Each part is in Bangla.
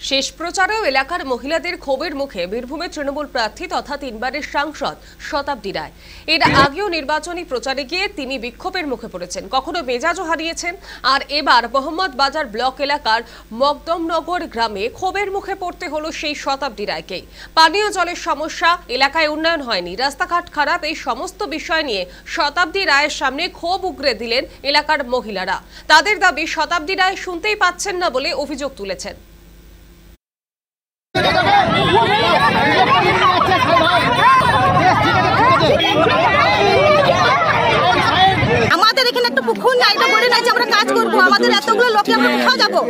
শেষ প্রচারেও এলাকার মহিলাদের ক্ষোভের মুখে বীরভূমের তৃণমূল প্রার্থী তথা তিনবারের সাংসদ শতাব্দী রায়। এর আগেও নির্বাচনী প্রচারে গিয়ে তিনি বিক্ষোভের মুখে পড়েছেন, কখনো মেজাজও হারিয়েছেন। আর এবার মোহাম্মদ বাজার ব্লক এলাকার মকদমনগর গ্রামে ক্ষোভের মুখে পড়তে হলো সেই শতাব্দী রায়কেই। পানীয় জলের সমস্যা, এলাকায় উন্নয়ন হয়নি, রাস্তাঘাট খারাপ, এই সমস্ত বিষয় নিয়ে শতাব্দী রায়ের সামনে ক্ষোভ উগরে দিলেন এলাকার মহিলারা। তাদের দাবি, শতাব্দী রায় শুনতেই পাচ্ছেন না বলে অভিযোগ তুলেছেন। আমাদের এখানে একটা পুকুর নাই, এটা বলে নাই যে আমরা কাজ করবো। আমাদের এতগুলো লোকে আমরা কোথাও যাবো?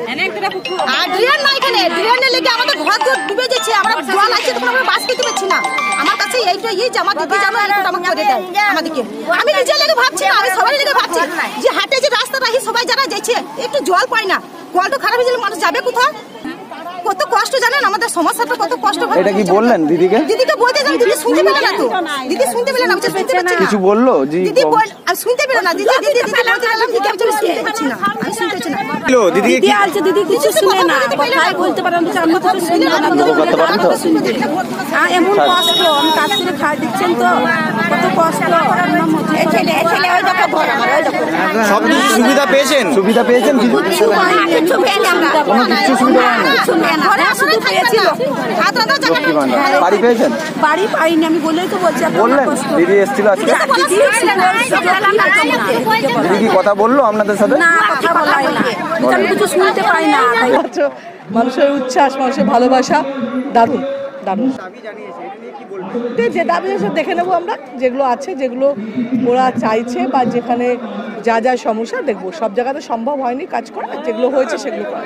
আর ড্রেন নাই, এখানে ড্রেনের লেগে আমাদের ঘর ডুবে যাচ্ছে। আমরা জল আছে তখন আমরা বাস খেতে পারছি না। আমার কাছে এইটা যে আমার দিদি জানো এরকম আমাকে করে দেয় আমাদেরকে। আমি নিজের লেগে ভাবছি না, আমি সবাই লেগে ভাবছি যে হাটে যে রাস্তাটা সবাই যারা যাচ্ছে একটু জল পায় না, কলটা খারাপ হয়ে গেলে মানুষ যাবে কোথাও? কত কষ্ট জানেন, আমাদের সমস্যাটা কত কষ্ট হয়। এটা কি বললেন দিদিকে? দিদিকে বলতে যান, দিদি শুনতে পেল না। তো দিদি শুনতে পেল না, আমি শুনতে পাচ্ছি না। কিছু বললো দিদি আমি শুনতে পেল না। দিদি দিদি দিদি বলতে গেলাম, দিদি আমি শুনতে পাচ্ছি না, আমি শুনতে পাচ্ছি না। হ্যালো দিদিকে কি আলছে? দিদি কিছু শুনে না, কথাই বলতে পারেন তো, আমরা তো শুনতে পারেন তো, এমন কষ্ট। আমি কাজ করে খাই দিচ্ছেন তো, কত কষ্ট। ছেলে ছেলে ওই দেখো ঘর আমার, ওই দেখো। সব কিছু সুবিধা পেয়েছেন? সুবিধা পেয়েছেন? কিছু পাইনি, কিছু পেইনি আমরা। কোনো কিছু সুবিধা হয়নি? কিছু পেইনি, ঘরে শুধু পেয়েছিল। বাড়ি পেয়েছেন? বাড়ি পাইনি, আমি বলেই তো বলছি। বললেন দিদি এসেছিল আজকে? দিদি কি কথা বললো আপনাদের সাথে? না, কথা বলাই না, আমি কিছু শুনতে পাই না। মানুষের উচ্ছ্বাস, মানুষের ভালোবাসা দারুণ দারুণ। যে দাবি সব দেখে নেবো আমরা, যেগুলো আছে, যেগুলো ওরা চাইছে বা যেখানে যা যা সমস্যা দেখবো। সব জায়গাতে সম্ভব হয়নি কাজ করা, যেগুলো হয়েছে সেগুলো করা।